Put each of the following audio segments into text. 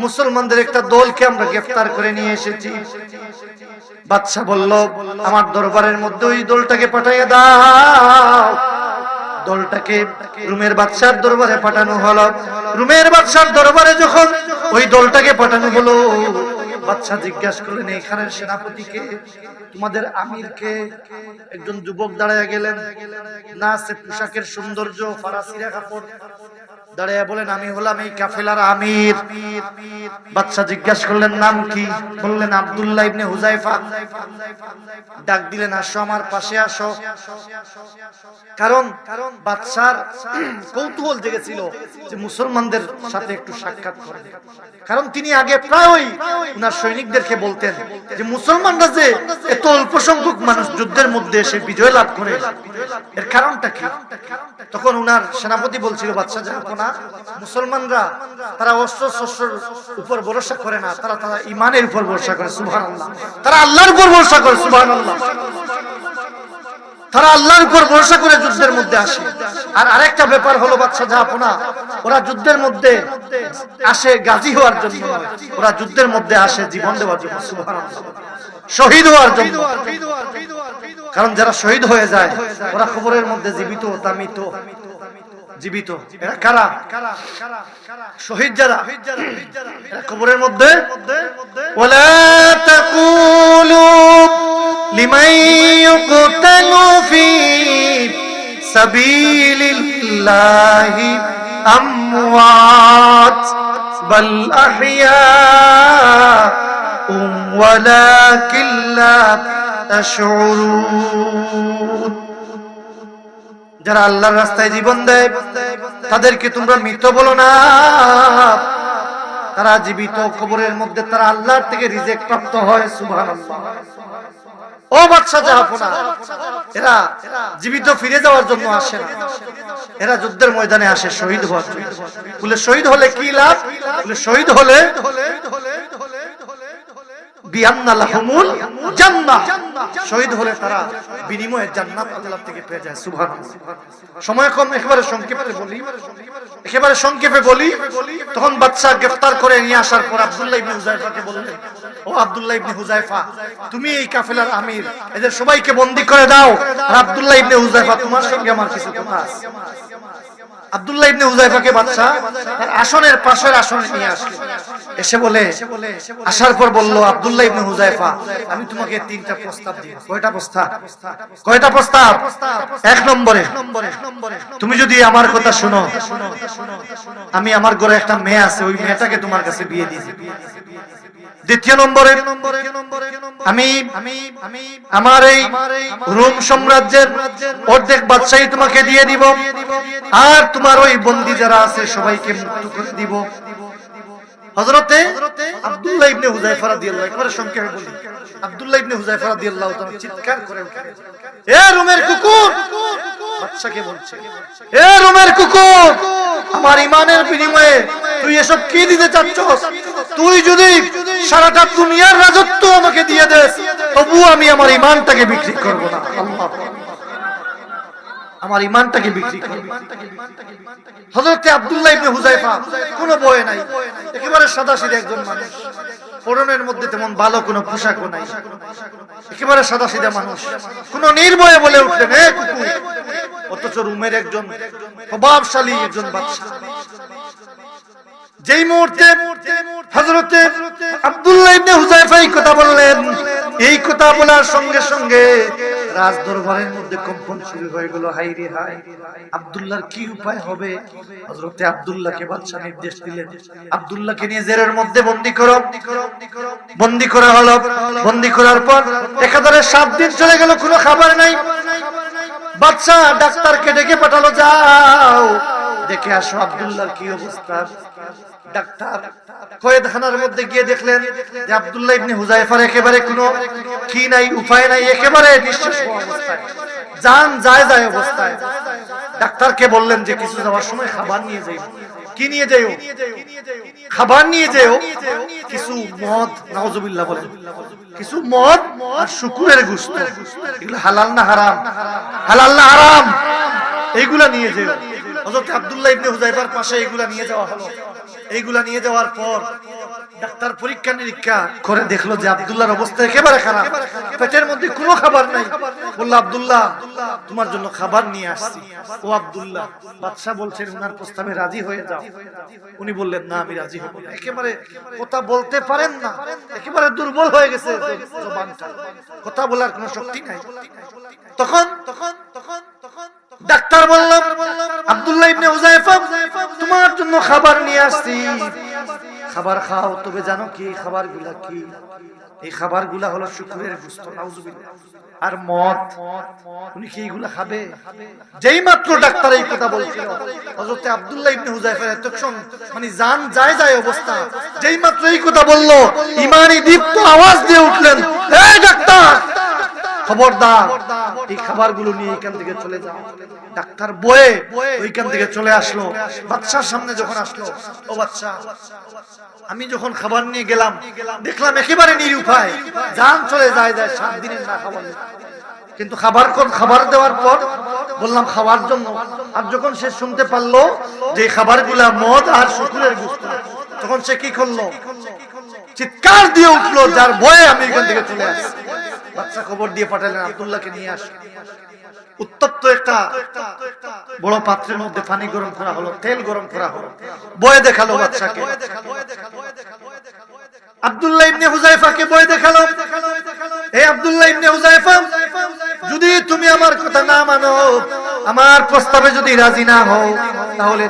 মুসলমানদের একটা দলকে আমরা গ্রেফতার করে নিয়ে এসেছি। বাদশা বলল, আমার দরবারের মধ্যে ওই দলটাকে পাঠিয়ে দাও। দলটাকে রোমের বাদশার দরবারে পাঠানো হলো। রোমের বাদশার দরবারে যখন ওই দলটাকে পাঠানো হলো, বাদশা জিজ্ঞাসা করলেন, এখানের সেনাপতিকে, তোমাদের আমিরকে? একজন যুবক দাঁড়ায় গেলেন, না আছে পোশাকের সৌন্দর্য, ফারাসিরা কাপড়, দাঁড়ায় বলেন, আমি হলাম এই কাফেলার আমির। বাদশা জিজ্ঞাসা করলেন, নাম কি? বললেন, আব্দুল্লাহ ইবনে হুযায়ফা। ডাক দিলেন, আসো, আমার পাশে আসো। কারণ বাদশার কৌতূহল জেগেছিল যে মুসলমানদের সাথে একটু সাক্ষাৎ করবে। কারণ তিনি আগে প্রায়ই উনার সৈনিকদেরকে বলতেন যে মুসলমানরা যে এত অল্প সংখ্যক মানুষ যুদ্ধের মধ্যে এসে বিজয় লাভ করে, এর কারণটা কি? তখন উনার সেনাপতি বলছিল, বাদশা জাহাপনা, মুসলমানরা তারা অস্ত্র শস্ত্রের উপর ভরসা করে না, তারা ইমানের উপর ভরসা করে। সুবহানাল্লাহ। তারা আল্লাহর উপর ভরসা করে। সুবহানাল্লাহ। তারা আল্লাহর উপর ভরসা করে যুদ্ধের মধ্যে আসে। আর আরেকটা ব্যাপার হলো বাদশা জাহাপনা, ওরা যুদ্ধের মধ্যে আসে গাজী হওয়ার জন্য, ওরা যুদ্ধের মধ্যে আসে জীবন দেওয়ার জন্য। সুবহানাল্লাহ। শহীদ হওয়ার জন্য। কারণ যারা শহীদ হয়ে যায় ওরা কবরের মধ্যে জীবিত, তামিত, জীবিত। এরা কারা? শহীদ যারা, এরা কবরের মধ্যে। ওয়ালা তাকুলু লিমান ইউকতালু ফি সাবিলিল্লাহি আমওয়াত বাল আহইয়া ওয়ালাকিন লা তাশউরুন। যারা আল্লাহর রাস্তায় জীবন দেয় তাদেরকে তোমরা মৃত বলো না, তারা জীবিত। কবরের মধ্যে তারা আল্লাহর থেকে রিজিক প্রাপ্ত হয়। সুবহানাল্লাহ। ও বাদশা জাহাপনা, এরা জীবিত ফিরে যাওয়ার জন্য আসে না, এরা যুদ্ধের ময়দানে আসে শহীদ হওয়ার জন্য। বলে শহীদ হলে কি লাভ? বলে শহীদ হলে বিআন্না লাহুমুল জান্নাহ, শহীদ হলে তারা বিনিময়ে জান্নাত আল্লাহ থেকে পেয়ে যায়। সুবহানাল্লাহ। সময় কম, একেবারে সংক্ষেপে বলি। তখন বাদশা গ্রেফতার করে নিয়ে আসার পর আব্দুল্লাহ ইবনে হুযায়ফাকে বললেন, ও আব্দুল্লাহ ইবনে হুযায়ফা, তুমি এই কাফেলার আমির, এদের সবাইকে বন্দী করে দাও। আর আব্দুল্লাহ ইবনে হুযায়ফা, তোমার সঙ্গে আমার কিছু কথা আছে। আব্দুল্লাহ ইবনে হুযায়ফাকে বাদশা তার আসনের পাশের আসনে নিয়ে আসলেন। এসে বলে, আসার পর বলল, আব্দুল্লাহ ইবনে হুযায়ফা, আমি তোমাকে তিনটা প্রস্তাব দিই। কয়টা প্রস্তাব? কয়টা প্রস্তাব? এক নম্বরে, তুমি যদি আমার কথা শোনো, আমি আমার ঘরে একটা মেয়ে আছে, ওই মেয়েটাকে তোমার কাছে বিয়ে দিই। দ্বিতীয় নম্বরে, আমি আমার এই রোম সাম্রাজ্যের অর্ধেক বাদশাহী তোমাকে দিয়ে দিব, আর তোমার ওই বন্দী যারা আছে সবাইকে মুক্ত করে দিব। হযরতে আব্দুল্লাহ ইবনে হুযায়ফা রাদিয়াল্লাহু আনহু, একবারে সংক্ষেপে বলি, আব্দুল্লাহ ইবনে হুযায়ফা রাদিয়াল্লাহু তাআলা চিৎকার করে উঠলেন, এ রোমের কুকুর! বাদশাকে বলছে, এ রোমের কুকুর, আমার ঈমানের বিনিময়ে তুই এসব কি দিতে চাচ্ছস? তুই যদি সারাটা দুনিয়ার রাজত্ব আমাকে দিয়ে দেস, তবু আমি আমার ঈমানটাকে বিক্রি করব না। আল্লাহ, আমার ঈমানটাকে বিক্রি করব। হযরতে আব্দুল্লাহ ইবনে হুযায়ফা কোনো ভয় নাই, একেবারে সাদাসিধা একজন মানুষ, পরনের মধ্যে তেমন ভালো কোনো পোশাকও নাই, একেবারে সাদাসিধা মানুষ, কোন নির্ভয়ে বলে উঠলেন, এ কুকুর! অথচ রোমের একজন প্রভাবশালী একজন বাদশা। যেই মুহূর্তে হযরতে আব্দুল্লাহ ইবনে হুযায়ফা এই কথা বললেন, এই কথা বলার সঙ্গে সঙ্গে রাজ দরবারের মধ্যে কম্পন শুরু হয়ে গেল। হায় রে হায়, আব্দুল্লাহর কি উপায় হবে? হযরতে আব্দুল্লাহকে বাদশা নির্দেশ দিলেন, আব্দুল্লাহকে নিয়ে জেলের মধ্যে বন্দী করো। বন্দী করা হলো। বন্দী করার পর একাধারে 7 দিন চলে গেল, কোনো খাবার নাই। বাদশা ডাক্তারকে ডেকে পাঠালো, যাও দেখে আসো আব্দুল্লাহর কি অবস্থা। ডাক্তার কয়েদখানার মধ্যে গিয়ে দেখলেন যে আব্দুল্লাহ ইবনে হুযায়ফার একেবারে কোনো কি নাই, উপায় নাই, একেবারে নিঃশেষ অবস্থায়, জান যায় যায় অবস্থায়। ডাক্তারকে বললেন যে কিছু যাওয়ার সময় খাবার নিয়ে যাই। কি নিয়ে যাইও? খাবার নিয়ে যাইও, কিছু মদ, নাউজুবিল্লাহ বলেন, কিছু মদ আর শুকুরের গোশত। এগুলো হালাল না হারাম? হালাল না হারাম? এইগুলা নিয়ে যাইও। হযরত আব্দুল্লাহ ইবনে হুযায়ফার পাশে এগুলা নিয়ে যাওয়া হলো। এইগুলা নিয়ে যাওয়ার পর ডাক্তার পরীক্ষা নিরীক্ষা করে দেখলো যে আব্দুল্লাহর অবস্থা একেবারে খারাপ, পেটের মধ্যে কোনো খাবার নাই। বলল, আব্দুল্লাহ তোমার জন্য খাবার নিয়ে আসছি। ও আব্দুল্লাহ, বাদশা বলছেন উনার প্রস্তাবে রাজি হয়ে যাও। উনি বললেন, না আমি রাজি হব না। একেবারে কথা বলতে পারেন না, একেবারে দুর্বল হয়ে গেছে জবানটা, কথা বলার কোনো শক্তি নাই। তখন ডাক্তার বললাম, আব্দুল্লাহ ইবনে হুযায়ফা তোমার জন্য খাবার নিয়ে আসছি, খাবার খাও। তবে জানো কি খাবারগুলা কি? এই খাবারগুলা হলো শুকরের গোশত, নাউজুবিল্লাহ, আর মদ। উনি কি এইগুলা খাবে? যেই মাত্র ডাক্তার এই কথা বলছিল, হযরত আব্দুল্লাহ ইবনে হুযায়ফার এত মানে জান যায় যায় অবস্থা। যেই মাত্র এই কথা বলল, ঈমানি দীপ্ত আওয়াজ দিয়ে উঠলেন, এই ডাক্তার খবরদার, এই খাবারগুলো নিয়ে এখান থেকে চলে যাও। ডাক্তার বয়ে ওইখান থেকে চলে আসলো। বাদশার সামনে যখন আসলো, ও বাদশা, আমি যখন খাবার নিয়ে গেলাম দেখলাম একেবারে নিরুপায়, জান চলে যায় 7 দিনের না খাবার। কিন্তু খাবার দেওয়ার পর বললাম খাওয়ার জন্য, আর যখন সে শুনতে পারলো যে খাবারগুলা মদ আর শুকুরের গোশত, তখন সে কি করলো? চিৎকার দিয়ে উঠলো, যার ভয়ে আমি এখান থেকে চলে আসছি। বাদশা খবর দিয়ে পাঠালেন, আব্দুল্লাহকে নিয়ে আস। উত্তপ্ত একটা বড় পাত্রের মধ্যে পানি গরম করা হলো, তেল গরম করা হলো, বয়ে দেখালো বাদশাকে। আব্দুল্লাহ ইবনে হুযায়ফাকে বয়ে দেখালো, হে আব্দুল্লাহ ইবনে হুযায়ফা, যদি তুমি আমার কথা না মানো, আমার প্রস্তাবে যদি রাজি না হও, তাহলে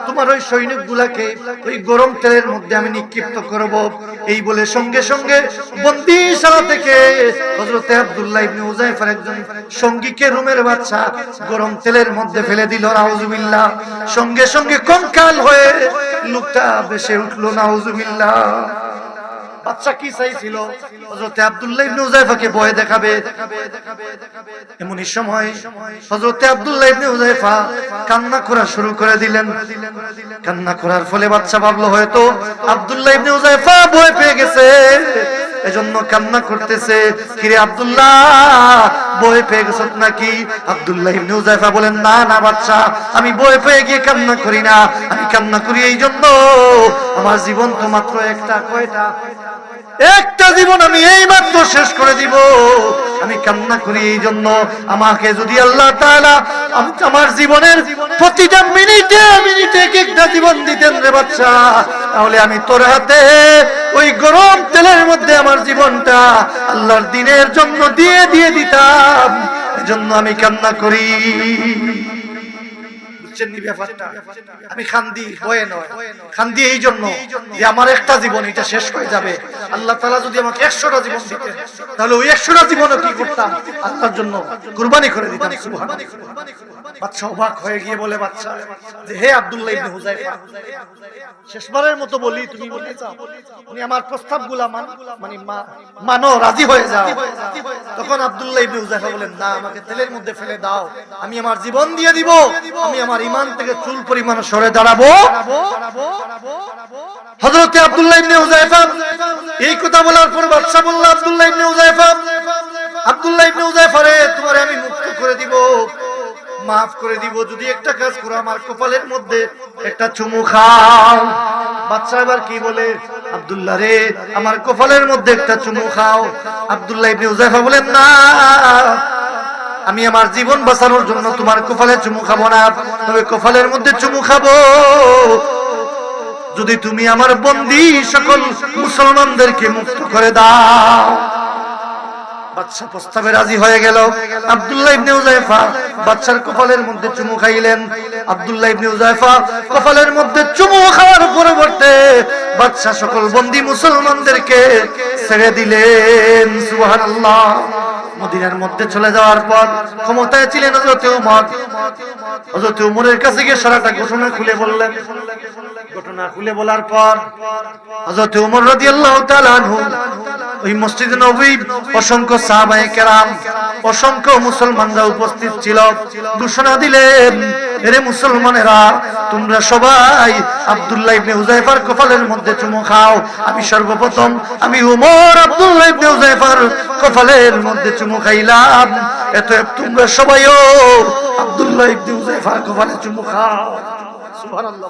তোমার ওই সৈনিকগুলাকে ওই গরম তেলের মধ্যে আমি নিক্ষিপ্ত করব। এই বলে সঙ্গে সঙ্গে বন্দিশালা থেকে হযরত আব্দুল্লাহ ইবনে হুযায়ফার একজন সঙ্গীকে রুমের বাদশা গরম তেলের মধ্যে ফেলে দিল। নাউজুবিল্লাহ। সঙ্গে সঙ্গে কঙ্কাল হয়ে লোকটা ভেসে উঠলো। নাউজুবিল্লাহ। বাদশা কি চাইছিল? হযরত আব্দুল্লাহ ইবনে হুযায়ফাকে ভয় দেখাবে। এমনই সময় হযরত আব্দুল্লাহ ইবনে হুযায়ফা কান্না করা শুরু করে দিলেন। কান্না করার ফলে বাদশা ভাবলো হয়তো আব্দুল্লাহ ইবনে হুযায়ফা ভয় পেয়ে গেছে, এজন্য কান্না করতেছে। কিরে আব্দুল্লাহ, ভয় পেয়ে গেছ নাকি? আব্দুল্লাহ ইবনে হুযায়ফা বলেন, না না বাদশা, আমি ভয় পেয়ে গিয়ে কান্না করি না, আমি কান্না করি এই জন্য আমার জীবন তো মাত্র একটা। কয়টা? একটা জীবন আমি এই মাত্র শেষ করে দিব। আমি কান্না করি এই জন্য, আমাকে যদি আল্লাহ তাআলা আমার জীবনের প্রতিটা মিনিটে মিনিটে এক একটা জীবন দিতেন রে বাদশা, তাহলে আমি তোর হাতে ওই গরম তেলের মধ্যে আমার জীবনটা আল্লাহর দ্বীনের জন্য দিয়ে দিতাম। এজন্য আমি কান্না করি। আমি খান্দি হয়ে নয়, খান্দি এই জন্য যে আমার একটা জীবন এটা শেষ হয়ে যাবে। আল্লাহ তাআলা যদি আমাকে 100টা জীবন দিতেন, তাহলে ওই 100টা জীবনও কি করতাম? আল্লাহর জন্য কুরবানি করে দিতাম। সুবহানাল্লাহ। বাদশা অবাক হয়ে গিয়ে বলে, বাদশা যে হে আব্দুল্লাহ ইবনে হুযায়ফা, শেষবারের মতো বলি, তুমি বলতে চাও তুমি আমার প্রস্তাবগুলা মানো, রাজি হয়ে যাও। তখন আব্দুল্লাহ ইবনে হুযায়ফা বলেন, না, আমাকে তেলের মধ্যে ফেলে দাও, আমি আমার জীবন দিয়ে দিব, আমি আমার ঈমান থেকে চুল পরিমাণ সরে দাঁড়াবো। হযরত আব্দুল্লাহ ইবনে হুযায়ফা এই কথা বলার পর বাদশা বলল, আব্দুল্লাহ ইবনে হুযায়ফা রে, তোমারে আমি মুক্ত করে দিব, মাফ করে দিব, যদি একটা কাজ করো, আমার কপালের মধ্যে একটা চুমু খাও। বাদশা এবার কি বলে, আব্দুল্লাহ রে, আমার কপালের মধ্যে একটা চুমু খাও। আব্দুল্লাহ ইবনে হুযায়ফা বলেন, না, আমি আমার জীবন বাঁচানোর জন্য তোমার কপালে চুমু খাবো না, তবে কপালের মধ্যে চুমু খাবো যদি তুমি আমার বন্দী সকল মুসলমানদেরকে মুক্ত করে দাও। বাদশা প্রস্তাবে রাজি হয়ে গেল। আব্দুল্লাহ ইবনে হুযায়ফা বাদশার কপালের মধ্যে চুমু খাইলেন। আব্দুল্লাহ ইবনে হুযায়ফা কপালের মধ্যে চুমু খাওয়ার পরিবর্তে বাদশা সকল বন্দী মুসলমানদেরকে ছেড়ে দিলেন। সুবহানাল্লাহ। মদিনার মধ্যে চলে যাওয়ার পর ক্ষমতায় ছিলেন হযরত ওমর। হযরত ওমরের কাছে গিয়ে সারাটা ঘটনা খুলে বললেন। ঘটনা খুলে বলার পর হযরত ওমর রাদিয়াল্লাহু তাআলা আনহু ওই মসজিদে নববী অসংখ্য সাহাবায়ে কেরাম, অসংখ্য মুসলমানরা উপস্থিত ছিল, ঘোষণা দিলেন, এরে মুসলমানেরা, তোমরা সবাই আব্দুল্লাহ ইবনে হুযায়ফার কপালের মধ্যে চুমু খাও। আমি সর্বপ্রথম আমি ওমর আব্দুল্লাহ ইবনে হুযায়ফার কপালের মধ্যে চুমু খাইলাম, এত তোমরা সবাইও আব্দুল্লাহ ইবনে হুযায়ফার কপালে চুমু খাও। সুবহানাল্লাহ।